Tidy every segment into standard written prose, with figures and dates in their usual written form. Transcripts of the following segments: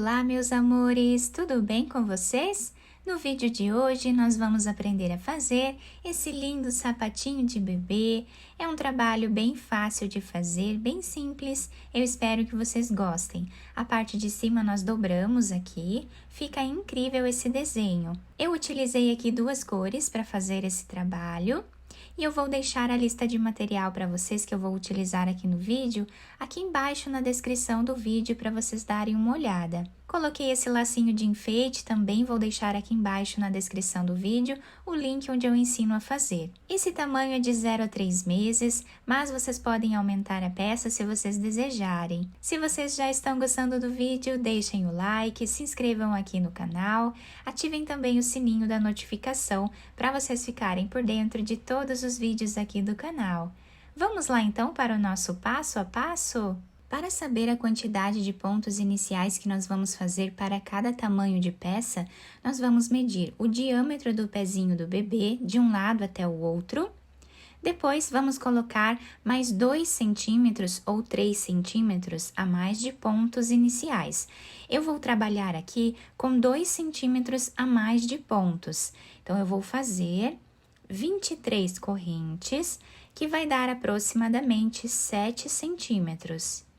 Olá, meus amores! Tudo bem com vocês? No vídeo de hoje, nós vamos aprender a fazer esse lindo sapatinho de bebê. É um trabalho bem fácil de fazer, bem simples. Eu espero que vocês gostem. A parte de cima nós dobramos aqui, fica incrível esse desenho. Eu utilizei aqui duas cores para fazer esse trabalho. E eu vou deixar a lista de material para vocês que eu vou utilizar aqui no vídeo, aqui embaixo na descrição do vídeo para vocês darem uma olhada. Coloquei esse lacinho de enfeite, também vou deixar aqui embaixo na descrição do vídeo o link onde eu ensino a fazer. Esse tamanho é de 0 a 3 meses, mas vocês podem aumentar a peça se vocês desejarem. Se vocês já estão gostando do vídeo, deixem o like, se inscrevam aqui no canal, ativem também o sininho da notificação para vocês ficarem por dentro de todos os vídeos aqui do canal. Vamos lá então para o nosso passo a passo? Para saber a quantidade de pontos iniciais que nós vamos fazer para cada tamanho de peça, nós vamos medir o diâmetro do pezinho do bebê de um lado até o outro. Depois, vamos colocar mais 2 centímetros ou 3 centímetros a mais de pontos iniciais. Eu vou trabalhar aqui com 2 centímetros a mais de pontos. Então, eu vou fazer 23 correntes, que vai dar aproximadamente 7 centímetros.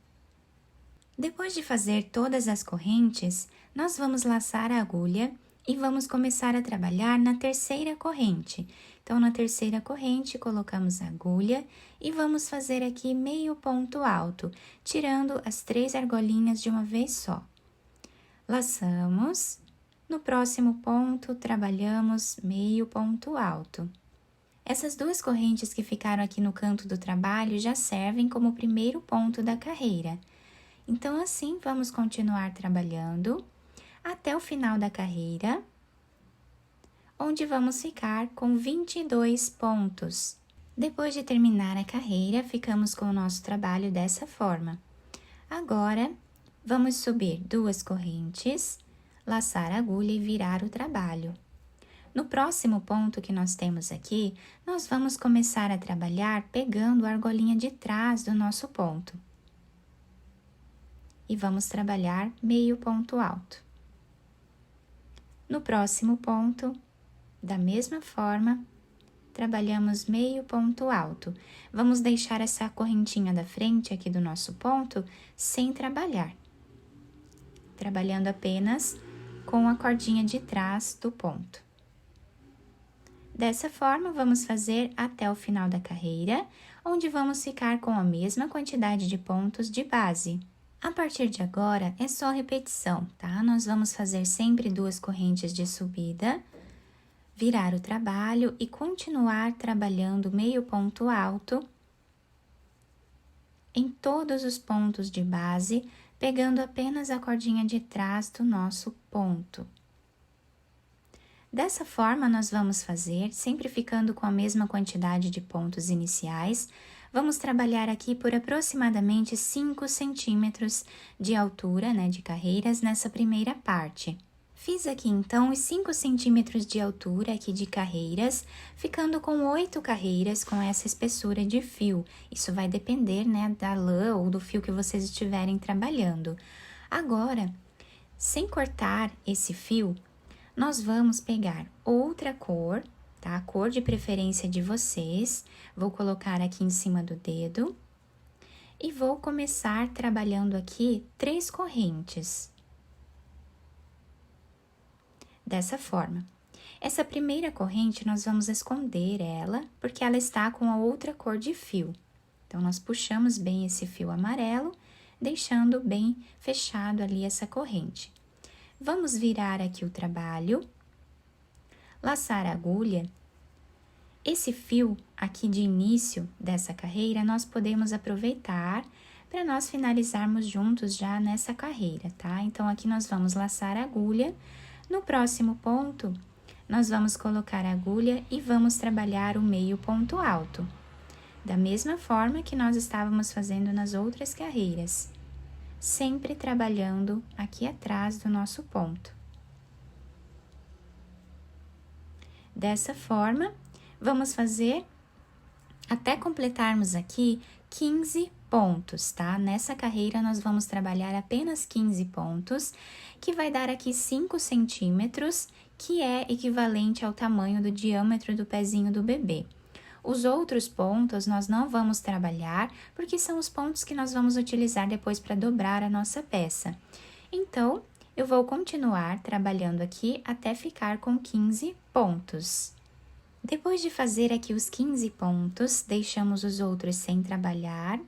Depois de fazer todas as correntes, nós vamos laçar a agulha e vamos começar a trabalhar na terceira corrente. Então, na terceira corrente, colocamos a agulha e vamos fazer aqui meio ponto alto, tirando as 3 argolinhas de uma vez só. Laçamos. No próximo ponto, trabalhamos meio ponto alto. Essas 2 correntes que ficaram aqui no canto do trabalho já servem como primeiro ponto da carreira. Então, assim, vamos continuar trabalhando até o final da carreira, onde vamos ficar com 22 pontos. Depois de terminar a carreira, ficamos com o nosso trabalho dessa forma. Agora, vamos subir 2 correntes, laçar a agulha e virar o trabalho. No próximo ponto que nós temos aqui, nós vamos começar a trabalhar pegando a argolinha de trás do nosso ponto. E vamos trabalhar meio ponto alto. No próximo ponto, da mesma forma, trabalhamos meio ponto alto. Vamos deixar essa correntinha da frente aqui do nosso ponto sem trabalhar, trabalhando apenas com a cordinha de trás do ponto. Dessa forma, vamos fazer até o final da carreira, onde vamos ficar com a mesma quantidade de pontos de base. A partir de agora, é só repetição, tá? Nós vamos fazer sempre 2 correntes de subida, virar o trabalho e continuar trabalhando meio ponto alto em todos os pontos de base, pegando apenas a cordinha de trás do nosso ponto. Dessa forma, nós vamos fazer, sempre ficando com a mesma quantidade de pontos iniciais. Vamos trabalhar aqui por aproximadamente 5 centímetros de altura, né, de carreiras nessa primeira parte. Fiz aqui, então, os 5 centímetros de altura aqui de carreiras, ficando com 8 carreiras com essa espessura de fio. Isso vai depender, né, da lã ou do fio que vocês estiverem trabalhando. Agora, sem cortar esse fio, nós vamos pegar outra cor, tá? A cor de preferência de vocês. Vou colocar aqui em cima do dedo e vou começar trabalhando aqui 3 correntes. Dessa forma. Essa primeira corrente, nós vamos esconder ela, porque ela está com a outra cor de fio. Então, nós puxamos bem esse fio amarelo, deixando bem fechado ali essa corrente. Vamos virar aqui o trabalho, laçar a agulha. Esse fio aqui de início dessa carreira, nós podemos aproveitar para nós finalizarmos juntos já nessa carreira, tá? Então, aqui nós vamos laçar a agulha. No próximo ponto, nós vamos colocar a agulha e vamos trabalhar o meio ponto alto, da mesma forma que nós estávamos fazendo nas outras carreiras, sempre trabalhando aqui atrás do nosso ponto. Dessa forma, vamos fazer até completarmos aqui 15 pontos, tá? Nessa carreira, nós vamos trabalhar apenas 15 pontos, que vai dar aqui 5 centímetros, que é equivalente ao tamanho do diâmetro do pezinho do bebê. Os outros pontos nós não vamos trabalhar, porque são os pontos que nós vamos utilizar depois para dobrar a nossa peça. Então, eu vou continuar trabalhando aqui até ficar com 15 pontos. Depois de fazer aqui os 15 pontos, deixamos os outros sem trabalhar.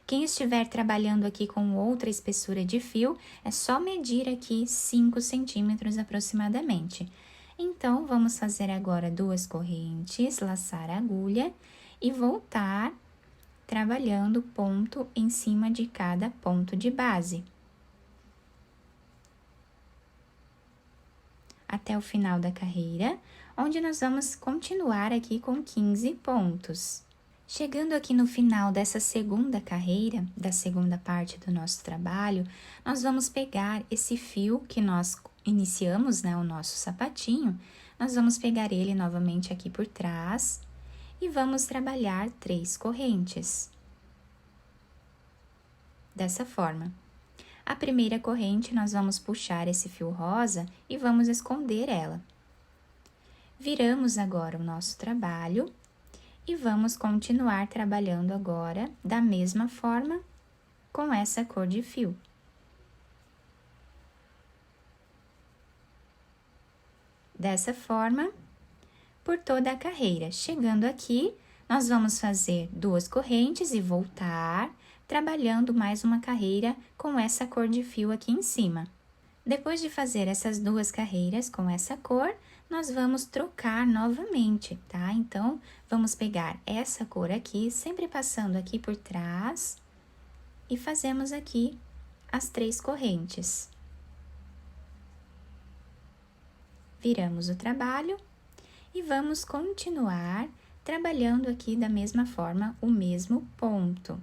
Quem estiver trabalhando aqui com outra espessura de fio, é só medir aqui 5 centímetros aproximadamente. Então, vamos fazer agora 2 correntes, laçar a agulha e voltar trabalhando ponto em cima de cada ponto de base. Até o final da carreira, onde nós vamos continuar aqui com 15 pontos. Chegando aqui no final dessa segunda carreira, da segunda parte do nosso trabalho, nós vamos pegar esse fio que nós iniciamos, né, o nosso sapatinho, nós vamos pegar ele novamente aqui por trás e vamos trabalhar 3 correntes. Dessa forma. A primeira corrente, nós vamos puxar esse fio rosa e vamos esconder ela. Viramos agora o nosso trabalho e vamos continuar trabalhando agora da mesma forma com essa cor de fio. Dessa forma, por toda a carreira. Chegando aqui, nós vamos fazer 2 correntes e voltar, trabalhando mais uma carreira com essa cor de fio aqui em cima. Depois de fazer essas 2 carreiras com essa cor, nós vamos trocar novamente, tá? Então, vamos pegar essa cor aqui, sempre passando aqui por trás, e fazemos aqui as 3 correntes. Viramos o trabalho e vamos continuar trabalhando aqui da mesma forma o mesmo ponto.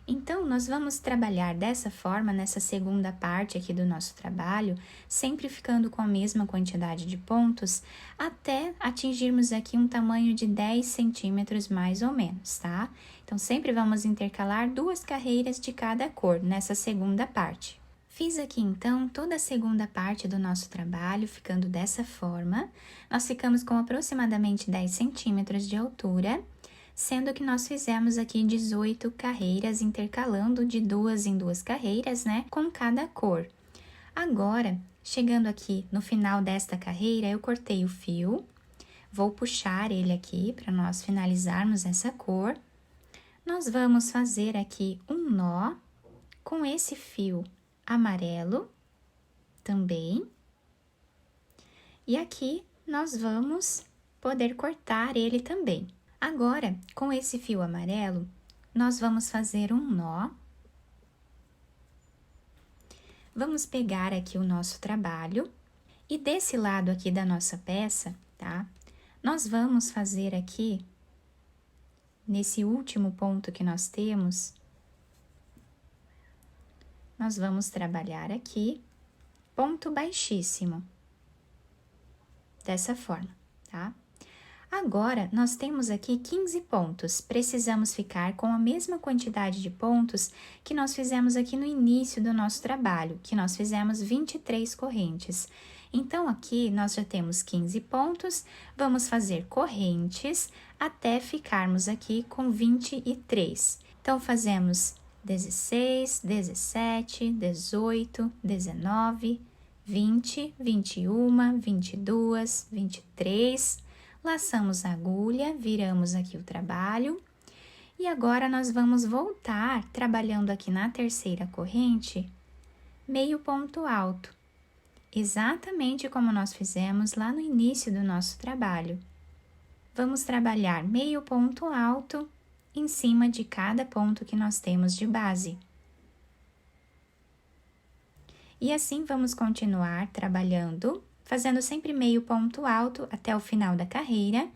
Então, nós vamos trabalhar dessa forma, nessa segunda parte aqui do nosso trabalho, sempre ficando com a mesma quantidade de pontos, até atingirmos aqui um tamanho de 10 centímetros mais ou menos, tá? Então, sempre vamos intercalar 2 carreiras de cada cor nessa segunda parte. Fiz aqui, então, toda a segunda parte do nosso trabalho, ficando dessa forma. Nós ficamos com aproximadamente 10 centímetros de altura, sendo que nós fizemos aqui 18 carreiras, intercalando de 2 em 2 carreiras, né, com cada cor. Agora, chegando aqui no final desta carreira, eu cortei o fio, vou puxar ele aqui para nós finalizarmos essa cor. Nós vamos fazer aqui um nó com esse fio amarelo também. E aqui nós vamos poder cortar ele também. Agora, com esse fio amarelo, nós vamos fazer um nó. Vamos pegar aqui o nosso trabalho e desse lado aqui da nossa peça, tá? Nós vamos fazer aqui, nesse último ponto que nós temos, nós vamos trabalhar aqui, ponto baixíssimo, dessa forma, tá? Agora, nós temos aqui 15 pontos, precisamos ficar com a mesma quantidade de pontos que nós fizemos aqui no início do nosso trabalho, que nós fizemos 23 correntes. Então, aqui nós já temos 15 pontos, vamos fazer correntes até ficarmos aqui com 23. Então, fazemos 16, 17, 18, 19, 20, 21, 22, 23, laçamos a agulha, viramos aqui o trabalho, e agora nós vamos voltar trabalhando aqui na terceira corrente, meio ponto alto, exatamente como nós fizemos lá no início do nosso trabalho. Vamos trabalhar meio ponto alto em cima de cada ponto que nós temos de base. E assim vamos continuar trabalhando, fazendo sempre meio ponto alto até o final da carreira.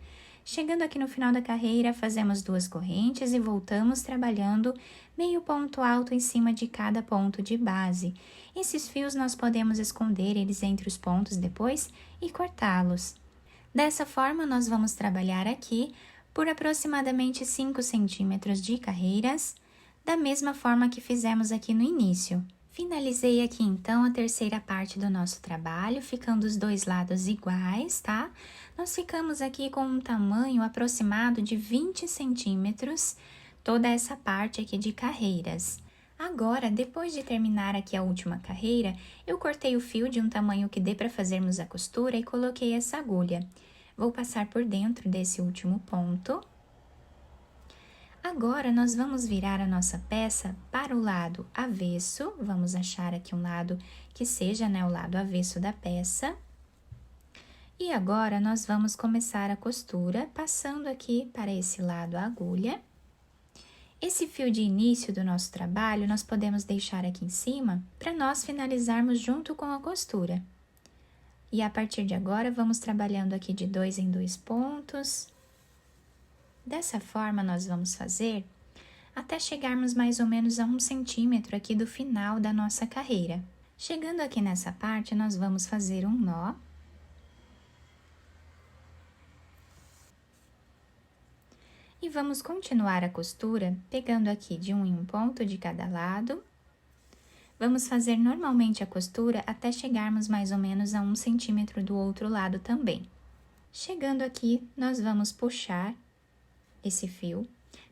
Chegando aqui no final da carreira, fazemos 2 correntes e voltamos trabalhando meio ponto alto em cima de cada ponto de base. Esses fios nós podemos esconder eles entre os pontos depois e cortá-los. Dessa forma, nós vamos trabalhar aqui por aproximadamente 5 centímetros de carreiras, da mesma forma que fizemos aqui no início. Finalizei aqui então a terceira parte do nosso trabalho, ficando os dois lados iguais, tá? Nós ficamos aqui com um tamanho aproximado de 20 centímetros, toda essa parte aqui de carreiras. Agora, depois de terminar aqui a última carreira, eu cortei o fio de um tamanho que dê para fazermos a costura e coloquei essa agulha. Vou passar por dentro desse último ponto. Agora, nós vamos virar a nossa peça para o lado avesso. Vamos achar aqui um lado que seja, né, o lado avesso da peça. E agora, nós vamos começar a costura, passando aqui para esse lado a agulha. Esse fio de início do nosso trabalho, nós podemos deixar aqui em cima para nós finalizarmos junto com a costura. E a partir de agora, vamos trabalhando aqui de 2 em 2 pontos. Dessa forma, nós vamos fazer até chegarmos mais ou menos a 1 centímetro aqui do final da nossa carreira. Chegando aqui nessa parte, nós vamos fazer um nó. E vamos continuar a costura, pegando aqui de 1 em 1 ponto de cada lado. Vamos fazer normalmente a costura até chegarmos mais ou menos a 1 centímetro do outro lado também. Chegando aqui, nós vamos puxar esse fio,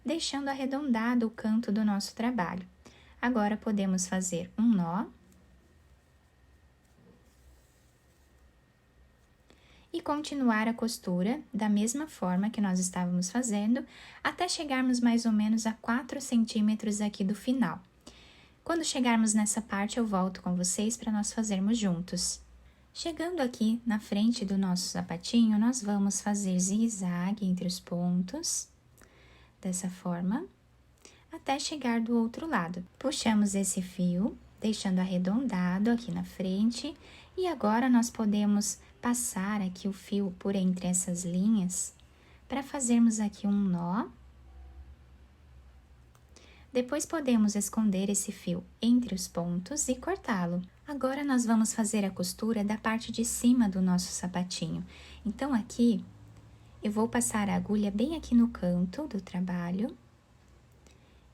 deixando arredondado o canto do nosso trabalho. Agora, podemos fazer um nó. E continuar a costura da mesma forma que nós estávamos fazendo, até chegarmos mais ou menos a 4 centímetros aqui do final. Quando chegarmos nessa parte, eu volto com vocês para nós fazermos juntos. Chegando aqui na frente do nosso sapatinho, nós vamos fazer zigue-zague entre os pontos, dessa forma, até chegar do outro lado. Puxamos esse fio, deixando arredondado aqui na frente, e agora nós podemos passar aqui o fio por entre essas linhas, para fazermos aqui um nó. Depois, podemos esconder esse fio entre os pontos e cortá-lo. Agora, nós vamos fazer a costura da parte de cima do nosso sapatinho. Então, aqui, eu vou passar a agulha bem aqui no canto do trabalho.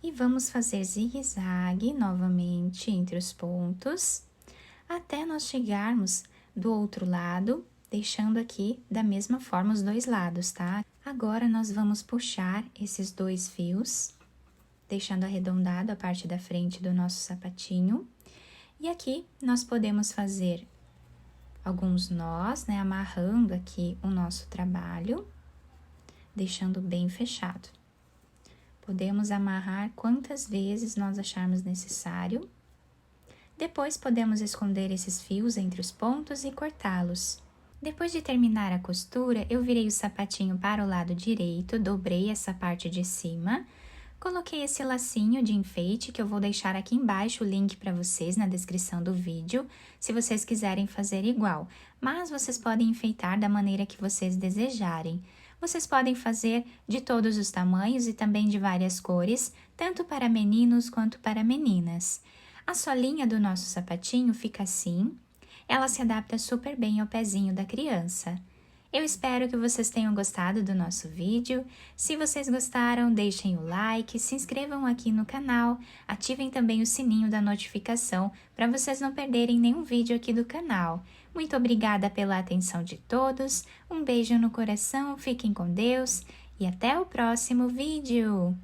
E vamos fazer zigue-zague novamente entre os pontos, até nós chegarmos do outro lado, deixando aqui da mesma forma os dois lados, tá? Agora, nós vamos puxar esses dois fios, deixando arredondado a parte da frente do nosso sapatinho. E aqui, nós podemos fazer alguns nós, né, amarrando aqui o nosso trabalho, deixando bem fechado. Podemos amarrar quantas vezes nós acharmos necessário. Depois, podemos esconder esses fios entre os pontos e cortá-los. Depois de terminar a costura, eu virei o sapatinho para o lado direito, dobrei essa parte de cima, coloquei esse lacinho de enfeite, que eu vou deixar aqui embaixo o link para vocês na descrição do vídeo, se vocês quiserem fazer igual, mas vocês podem enfeitar da maneira que vocês desejarem. Vocês podem fazer de todos os tamanhos e também de várias cores, tanto para meninos quanto para meninas. A solinha do nosso sapatinho fica assim, ela se adapta super bem ao pezinho da criança. Eu espero que vocês tenham gostado do nosso vídeo. Se vocês gostaram, deixem o like, se inscrevam aqui no canal, ativem também o sininho da notificação para vocês não perderem nenhum vídeo aqui do canal. Muito obrigada pela atenção de todos, um beijo no coração, fiquem com Deus e até o próximo vídeo!